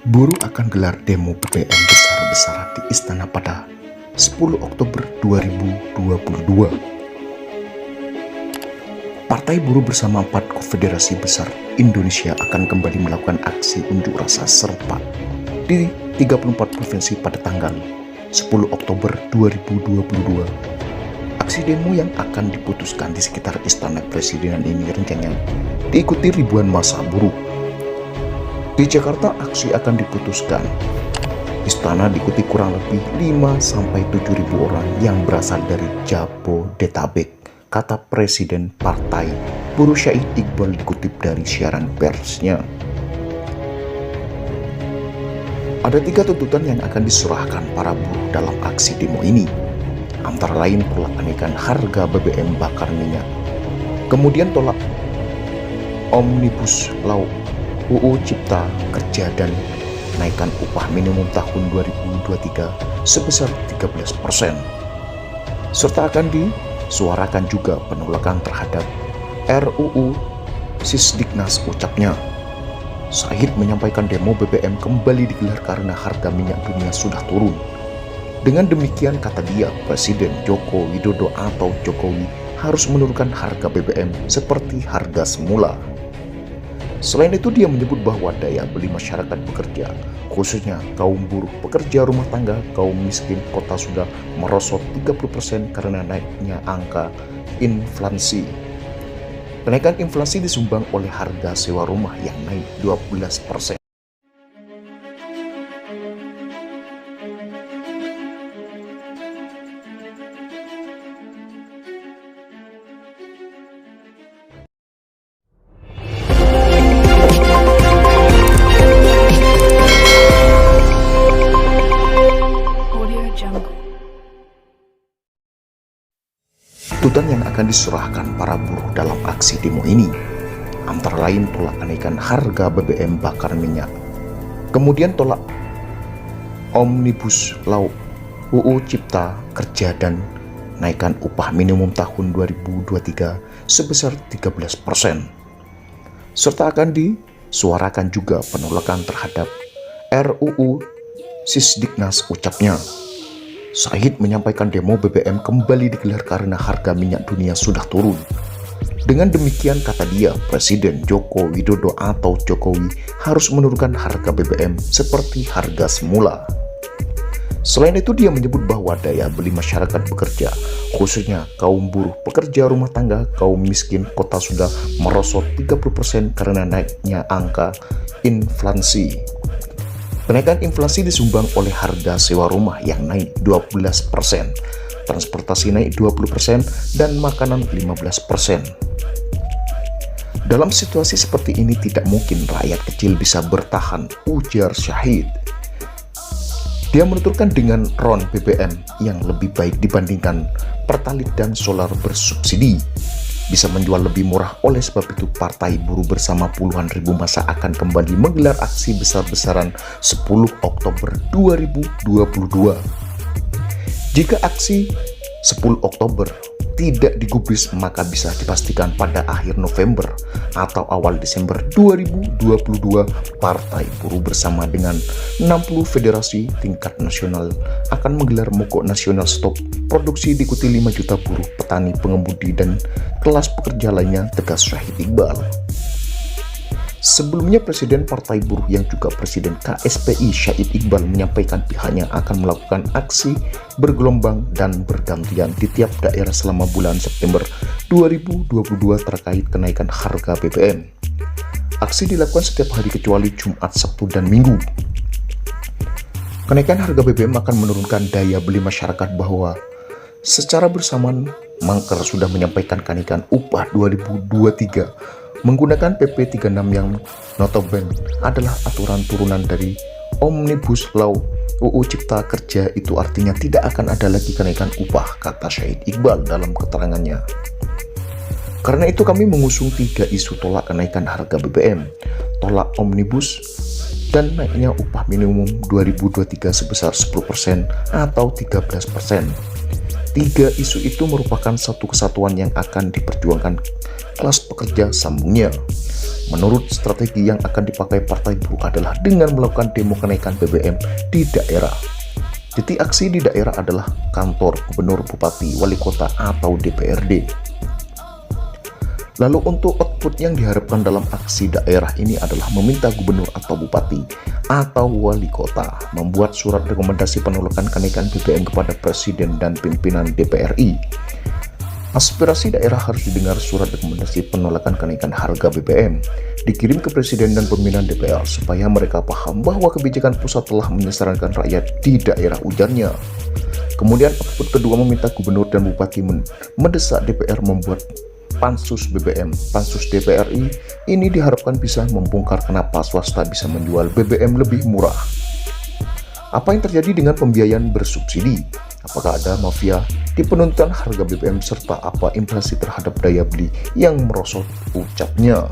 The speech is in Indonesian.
Buruh akan gelar demo BBM besar-besaran di Istana pada 10 Oktober 2022. Partai Buruh bersama 4 konfederasi besar Indonesia akan kembali melakukan aksi unjuk rasa serentak di 34 provinsi pada tanggal 10 Oktober 2022. Aksi demo yang akan diputuskan di sekitar Istana Presidenan ini rencananya diikuti ribuan massa buruh. Di Jakarta, aksi akan diputuskan. Istana diikuti kurang lebih 5-7 ribu orang yang berasal dari Jabodetabek, kata Presiden Partai Buruh Syahid Iqbal dikutip dari siaran persnya. Ada 3 tuntutan yang akan diserahkan para buruh dalam aksi demo ini, antara lain tolak kenaikan harga BBM bakar minyak, kemudian tolak Omnibus Law UU Cipta Kerja dan naikkan upah minimum tahun 2023 sebesar 13%. Serta akan disuarakan juga penolakan terhadap RUU Sisdiknas, ucapnya. Syahid menyampaikan demo BBM kembali digelar karena harga minyak dunia sudah turun. Dengan demikian, kata dia, Presiden Joko Widodo atau Jokowi harus menurunkan harga BBM seperti harga semula. Selain itu, dia menyebut bahwa daya beli masyarakat pekerja, khususnya kaum buruh, pekerja rumah tangga, kaum miskin kota sudah merosot 30% karena naiknya angka inflasi. Kenaikan inflasi disumbang oleh harga sewa rumah yang naik 12%. Tuntutan yang akan diserahkan para buruh dalam aksi demo ini, antara lain tolak kenaikan harga BBM bakar minyak, kemudian tolak Omnibus Law UU Cipta Kerja dan naikkan upah minimum tahun 2023 sebesar 13%. Serta akan disuarakan juga penolakan terhadap RUU Sisdiknas, ucapnya. Syahid menyampaikan demo BBM kembali digelar karena harga minyak dunia sudah turun. Dengan demikian, kata dia, Presiden Joko Widodo atau Jokowi harus menurunkan harga BBM seperti harga semula. Selain itu, dia menyebut bahwa daya beli masyarakat pekerja, khususnya kaum buruh, pekerja rumah tangga, kaum miskin kota sudah merosot 30% karena naiknya angka inflasi. Kenaikan inflasi disumbang oleh harga sewa rumah yang naik 12%, transportasi naik 20%, dan makanan 15%. Dalam situasi seperti ini tidak mungkin rakyat kecil bisa bertahan, ujar Syahid. Dia menuturkan dengan RON BBM yang lebih baik dibandingkan Pertalite dan solar bersubsidi bisa menjual lebih murah. Oleh sebab itu, Partai Buruh bersama puluhan ribu massa akan kembali menggelar aksi besar-besaran 10 Oktober 2022. Jika aksi 10 Oktober tidak digubris, maka bisa dipastikan pada akhir November atau awal Desember 2022, Partai Buruh bersama dengan 60 federasi tingkat nasional akan menggelar mogok nasional stop produksi diikuti 5 juta buruh, petani, pengemudi, dan kelas pekerja lainnya, tegas Syahid Iqbal. Sebelumnya, Presiden Partai Buruh yang juga Presiden KSPI Syahid Iqbal menyampaikan pihaknya akan melakukan aksi bergelombang dan bergantian di tiap daerah selama bulan September 2022 terkait kenaikan harga BBM. Aksi dilakukan setiap hari kecuali Jumat, Sabtu, dan Minggu. Kenaikan harga BBM akan menurunkan daya beli masyarakat bahwa secara bersamaan Mangker sudah menyampaikan kenaikan upah 2023 menggunakan PP 36 yang notabene adalah aturan turunan dari Omnibus Law UU Cipta Kerja. Itu artinya tidak akan ada lagi kenaikan upah, kata Syahid Iqbal dalam keterangannya. Karena itu kami mengusung 3 isu: tolak kenaikan harga BBM, tolak Omnibus, dan naiknya upah minimum 2023 sebesar 10% atau 13%. 3 isu itu merupakan satu kesatuan yang akan diperjuangkan kelas pekerja, sambungnya. Menurut strategi yang akan dipakai Partai Buruh adalah dengan melakukan demo kenaikan BBM di daerah. Titik aksi di daerah adalah kantor gubernur, bupati, wali kota, atau DPRD. Lalu untuk output yang diharapkan dalam aksi daerah ini adalah meminta gubernur atau bupati atau wali kota membuat surat rekomendasi penolakan kenaikan BBM kepada Presiden dan pimpinan DPR RI. Aspirasi daerah harus didengar surat rekomendasi penolakan kenaikan harga BBM dikirim ke Presiden dan pimpinan DPR supaya mereka paham bahwa kebijakan pusat telah menyesarankan rakyat di daerah, ujarnya. Kemudian output kedua meminta gubernur dan bupati mendesak DPR membuat Pansus BBM. Pansus DPR RI ini diharapkan bisa membongkar kenapa swasta bisa menjual BBM lebih murah. Apa yang terjadi dengan pembiayaan bersubsidi? Apakah ada mafia di penuntutan harga BBM serta apa inflasi terhadap daya beli yang merosot, ucapnya.